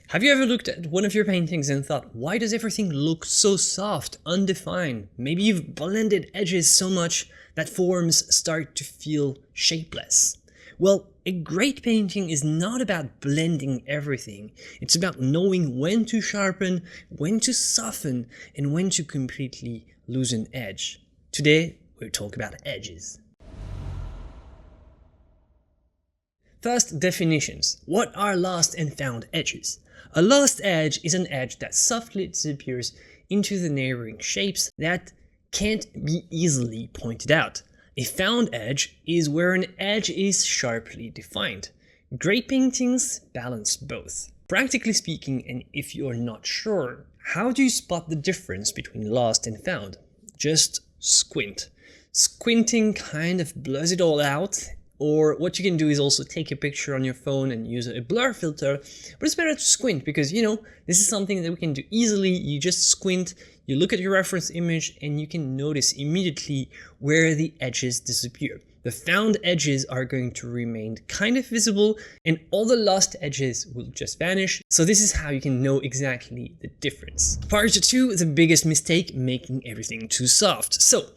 Have you ever looked at one of your paintings and thought, why does everything look so soft, undefined? Maybe you've blended edges so much that forms start to feel shapeless. Well, a great painting is not about blending everything. It's about knowing when to sharpen, when to soften, and when to completely lose an edge. Today, we'll talk about edges. First, definitions. What are lost and found edges? A lost edge is an edge that softly disappears into the neighboring shapes that can't be easily pointed out. A found edge is where an edge is sharply defined. Great paintings balance both. Practically speaking, and if you're not sure, how do you spot the difference between lost and found? Just squint. Squinting kind of blurs it all out. Or what you can do is also take a picture on your phone and use a blur filter, but it's better to squint because, this is something that we can do easily. You just squint, you look at your reference image, and you can notice immediately where the edges disappear. The found edges are going to remain kind of visible, and all the lost edges will just vanish. So this is how you can know exactly the difference. Part 2, the biggest mistake, making everything too soft. So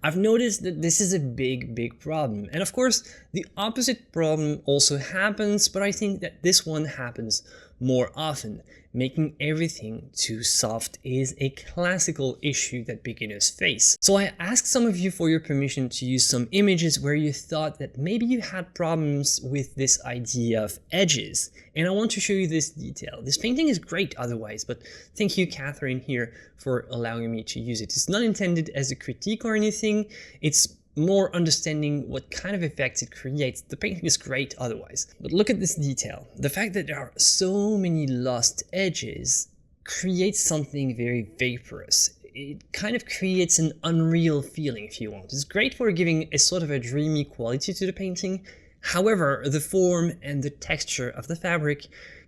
I've noticed that this is a big problem. And of course, the opposite problem also happens, but I think that this one happens more often. Making everything too soft is a classical issue that beginners face. So I asked some of you for your permission to use some images where you thought that maybe you had problems with this idea of edges. And I want to show you this detail. This painting is great otherwise, but thank you, Catherine, here for allowing me to use it. It's not intended as a critique or anything. It's more understanding what kind of effects it creates. The painting is great otherwise. But look at this detail. The fact that there are so many lost edges creates something very vaporous. It kind of creates an unreal feeling, if you want. It's great for giving a sort of a dreamy quality to the painting. However, the form and the texture of the fabric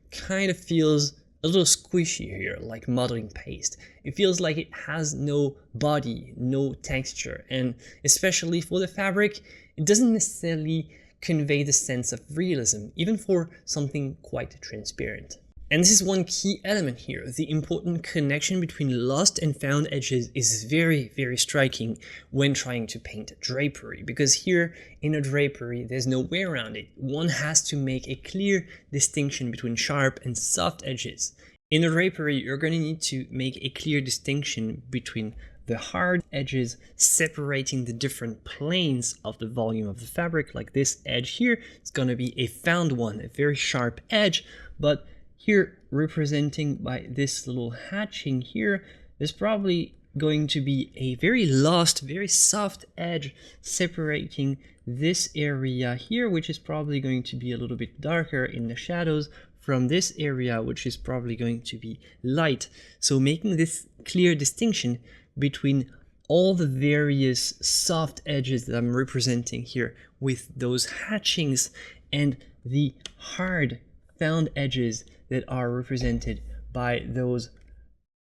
kind of feels a little squishy here, like modeling paste. It feels like it has no body, no texture, and especially for the fabric, it doesn't necessarily convey the sense of realism, even for something quite transparent. And this is one key element here. The important connection between lost and found edges is very striking when trying to paint drapery, because here in a drapery there's no way around it. One has to make a clear distinction between sharp and soft edges. In a drapery, you're going to need to make a clear distinction between the hard edges separating the different planes of the volume of the fabric, like this edge here. It's going to be a found one, a very sharp edge, but here, representing by this little hatching here, there's probably going to be a very lost, very soft edge separating this area here, which is probably going to be a little bit darker in the shadows, from this area, which is probably going to be light. So making this clear distinction between all the various soft edges that I'm representing here with those hatchings and the hard found edges that are represented by those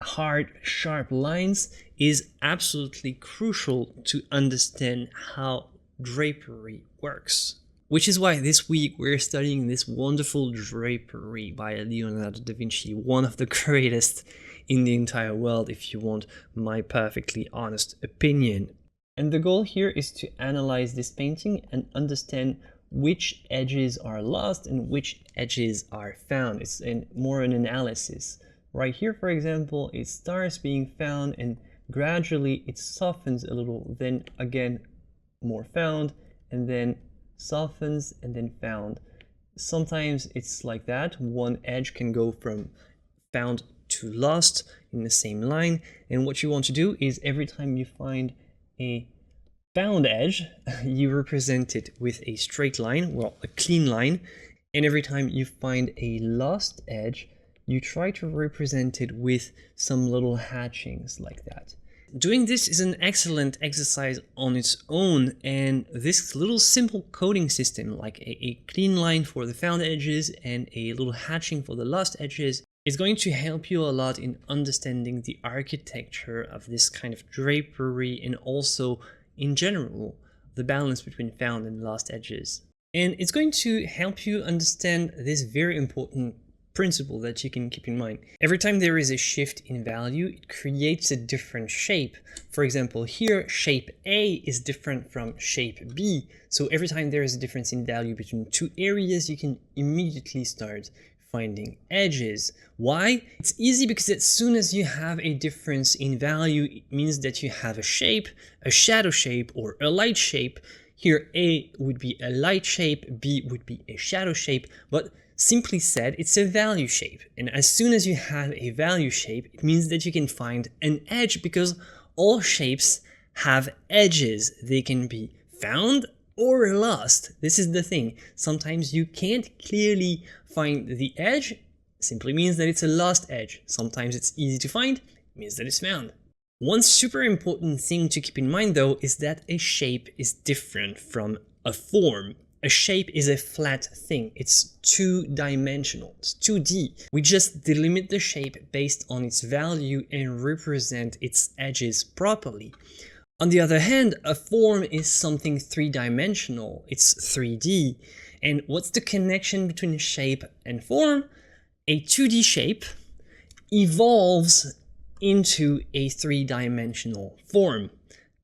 hard, sharp lines is absolutely crucial to understand how drapery works. Which is why this week we're studying this wonderful drapery by Leonardo da Vinci, one of the greatest in the entire world, if you want my perfectly honest opinion. And the goal here is to analyze this painting and understand which edges are lost and which edges are found. It's more an analysis. Right here, for example, it starts being found and gradually it softens a little, then again more found, and then softens and then found. Sometimes it's like that. One edge can go from found to lost in the same line, and what you want to do is every time you find a found edge, you represent it with a straight line, well, a clean line, and every time you find a lost edge, you try to represent it with some little hatchings like that. Doing this is an excellent exercise on its own, and this little simple coding system, like a clean line for the found edges and a little hatching for the lost edges, is going to help you a lot in understanding the architecture of this kind of drapery and also, in general, the balance between found and lost edges. And it's going to help you understand this very important principle that you can keep in mind. Every time there is a shift in value, it creates a different shape. For example, here shape A is different from shape B. So every time there is a difference in value between two areas, you can immediately start finding edges. Why? It's easy because as soon as you have a difference in value, it means that you have a shape, a shadow shape, or a light shape. Here A would be a light shape, B would be a shadow shape, but simply said, it's a value shape. And as soon as you have a value shape, it means that you can find an edge, because all shapes have edges. They can be found or lost. This is the thing. Sometimes you can't clearly find the edge. Simply means that it's a lost edge. Sometimes it's easy to find, means that it's found. One super important thing to keep in mind though is that a shape is different from a form. A shape is a flat thing. It's two-dimensional. It's 2D. We just delimit the shape based on its value and represent its edges properly. On the other hand, a form is something three-dimensional. It's 3D. And what's the connection between shape and form? A 2D shape evolves into a three-dimensional form.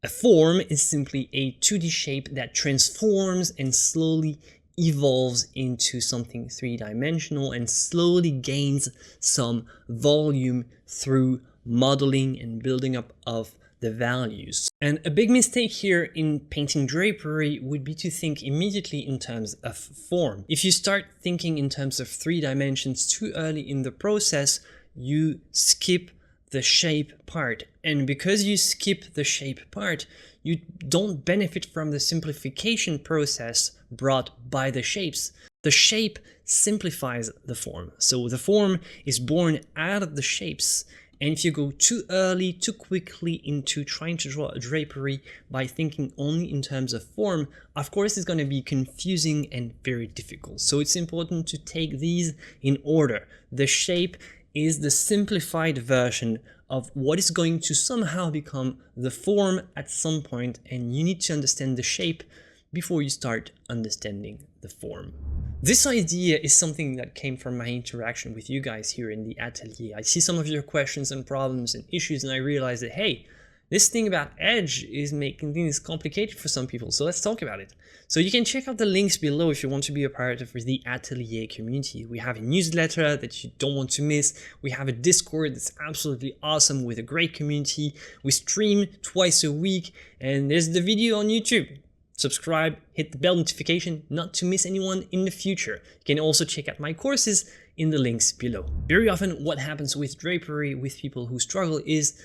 A form is simply a 2D shape that transforms and slowly evolves into something three-dimensional and slowly gains some volume through modeling and building up of the values. And a big mistake here in painting drapery would be to think immediately in terms of form. If you start thinking in terms of 3 dimensions too early in the process, you skip the shape part. And because you skip the shape part, you don't benefit from the simplification process brought by the shapes. The shape simplifies the form. So the form is born out of the shapes. And if you go too early, too quickly into trying to draw a drapery by thinking only in terms of form, of course it's going to be confusing and very difficult. So it's important to take these in order. The shape is the simplified version of what is going to somehow become the form at some point, and you need to understand the shape before you start understanding the form. This idea is something that came from my interaction with you guys here in the atelier. I see some of your questions and problems and issues, and I realized that, hey, this thing about edge is making things complicated for some people, so let's talk about it. So you can check out the links below if you want to be a part of the Atelier community. We have a newsletter that you don't want to miss. We have a Discord that's absolutely awesome with a great community. We stream twice a week, and there's the video on YouTube. Subscribe, hit the bell notification not to miss anyone in the future. You can also check out my courses in the links below. Very often what happens with drapery with people who struggle is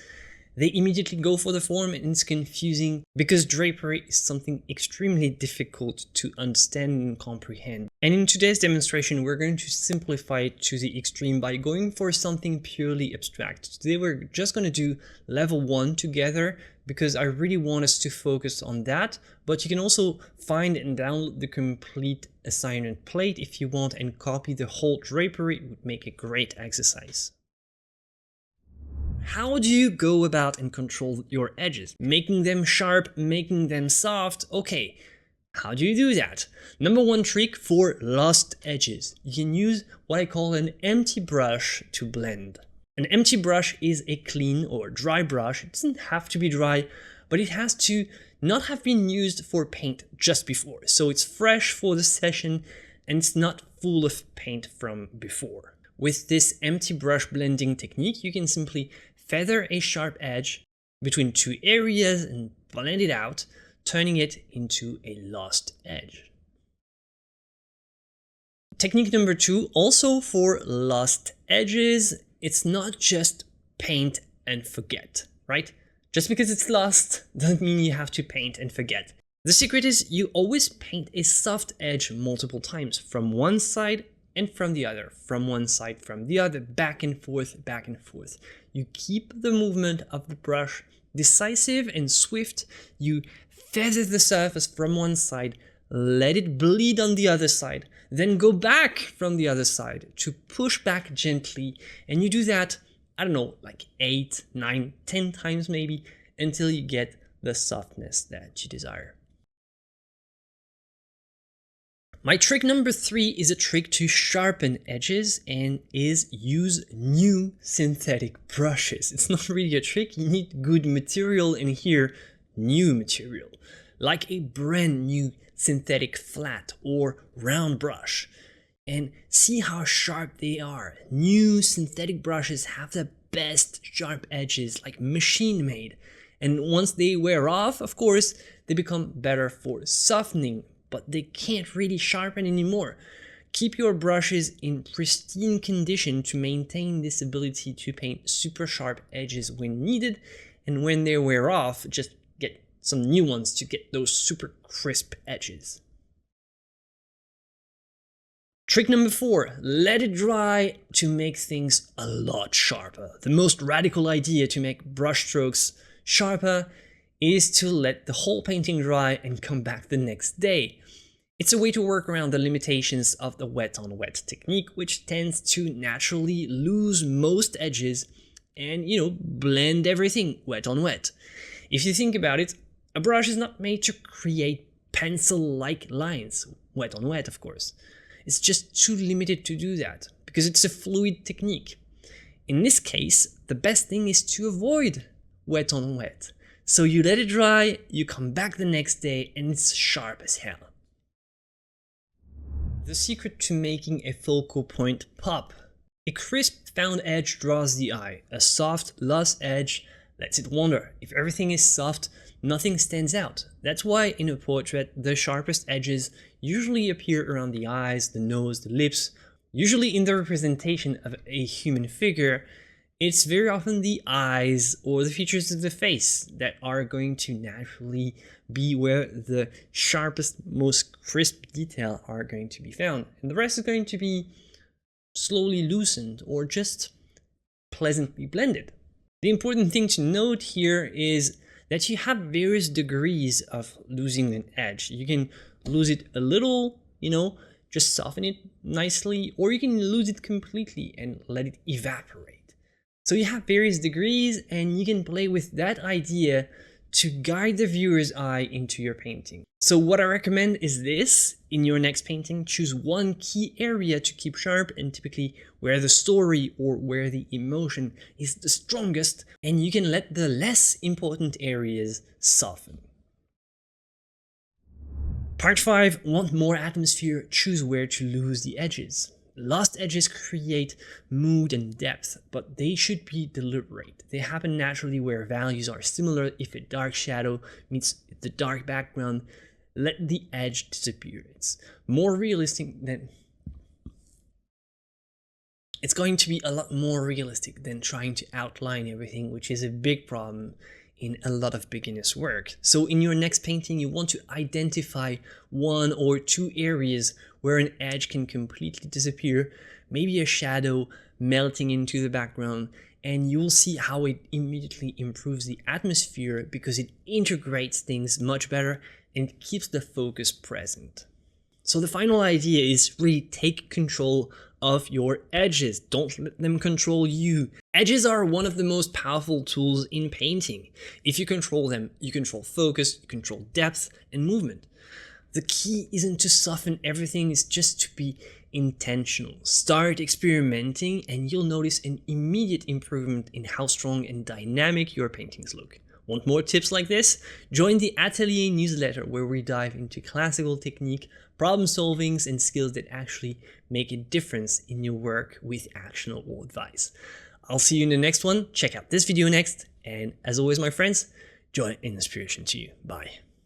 they immediately go for the form, and it's confusing because drapery is something extremely difficult to understand and comprehend. And in today's demonstration, we're going to simplify it to the extreme by going for something purely abstract. Today, we're just going to do level 1 together because I really want us to focus on that. But you can also find and download the complete assignment plate if you want and copy the whole drapery. It would make a great exercise. How do you go about and control your edges? Making them sharp, making them soft. Okay, how do you do that? Number 1 trick for lost edges. You can use what I call an empty brush to blend. An empty brush is a clean or dry brush. It doesn't have to be dry, but it has to not have been used for paint just before. So it's fresh for the session and it's not full of paint from before. With this empty brush blending technique, you can simply feather a sharp edge between 2 areas and blend it out, turning it into a lost edge. Technique number 2, also for lost edges, it's not just paint and forget, right? Just because it's lost doesn't mean you have to paint and forget. The secret is you always paint a soft edge multiple times from one side and from the other, from one side, from the other, back and forth, back and forth. You keep the movement of the brush decisive and swift. You feather the surface from one side, let it bleed on the other side, then go back from the other side to push back gently. And you do that, I don't know, like 8, 9, 10 times maybe, until you get the softness that you desire. My trick number 3 is a trick to sharpen edges and is use new synthetic brushes. It's not really a trick, you need good material, and here, new material, like a brand new synthetic flat or round brush. And see how sharp they are. New synthetic brushes have the best sharp edges, like machine made. And once they wear off, of course, they become better for softening, but they can't really sharpen anymore. Keep your brushes in pristine condition to maintain this ability to paint super sharp edges when needed, and when they wear off, just get some new ones to get those super crisp edges. Trick number 4, let it dry to make things a lot sharper. The most radical idea to make brush strokes sharper is to let the whole painting dry and come back the next day. It's a way to work around the limitations of the wet-on-wet technique, which tends to naturally lose most edges and, blend everything wet on wet. If you think about it, a brush is not made to create pencil-like lines, wet on wet, of course. It's just too limited to do that, because it's a fluid technique. In this case, the best thing is to avoid wet on wet. So you let it dry, you come back the next day, and it's sharp as hell. The secret to making a focal point pop. A crisp found edge draws the eye. A soft, lost edge lets it wander. If everything is soft, nothing stands out. That's why in a portrait, the sharpest edges usually appear around the eyes, the nose, the lips. Usually in the representation of a human figure, it's very often the eyes or the features of the face that are going to naturally be where the sharpest, most crisp detail are going to be found. And the rest is going to be slowly loosened or just pleasantly blended. The important thing to note here is that you have various degrees of losing an edge. You can lose it a little, just soften it nicely, or you can lose it completely and let it evaporate. So you have various degrees, and you can play with that idea to guide the viewer's eye into your painting. So what I recommend is this: in your next painting, choose one key area to keep sharp, and typically where the story or where the emotion is the strongest, and you can let the less important areas soften. Part 5, want more atmosphere, choose where to lose the edges. Lost edges create mood and depth, but they should be deliberate. They happen naturally where values are similar. If a dark shadow meets the dark background, let the edge disappear. It's more realistic than... It's going to be a lot more realistic than trying to outline everything, which is a big problem in a lot of beginners' work. So in your next painting, you want to identify 1 or 2 areas where an edge can completely disappear, maybe a shadow melting into the background, and you'll see how it immediately improves the atmosphere because it integrates things much better and keeps the focus present. So the final idea is really take control of your edges. Don't let them control you. Edges are one of the most powerful tools in painting. If you control them, you control focus, you control depth and movement. The key isn't to soften everything, it's just to be intentional. Start experimenting and you'll notice an immediate improvement in how strong and dynamic your paintings look. Want more tips like this? Join the Atelier newsletter where we dive into classical technique, problem solvings, and skills that actually make a difference in your work with actionable advice. I'll see you in the next one. Check out this video next. And as always, my friends, joy and inspiration to you. Bye.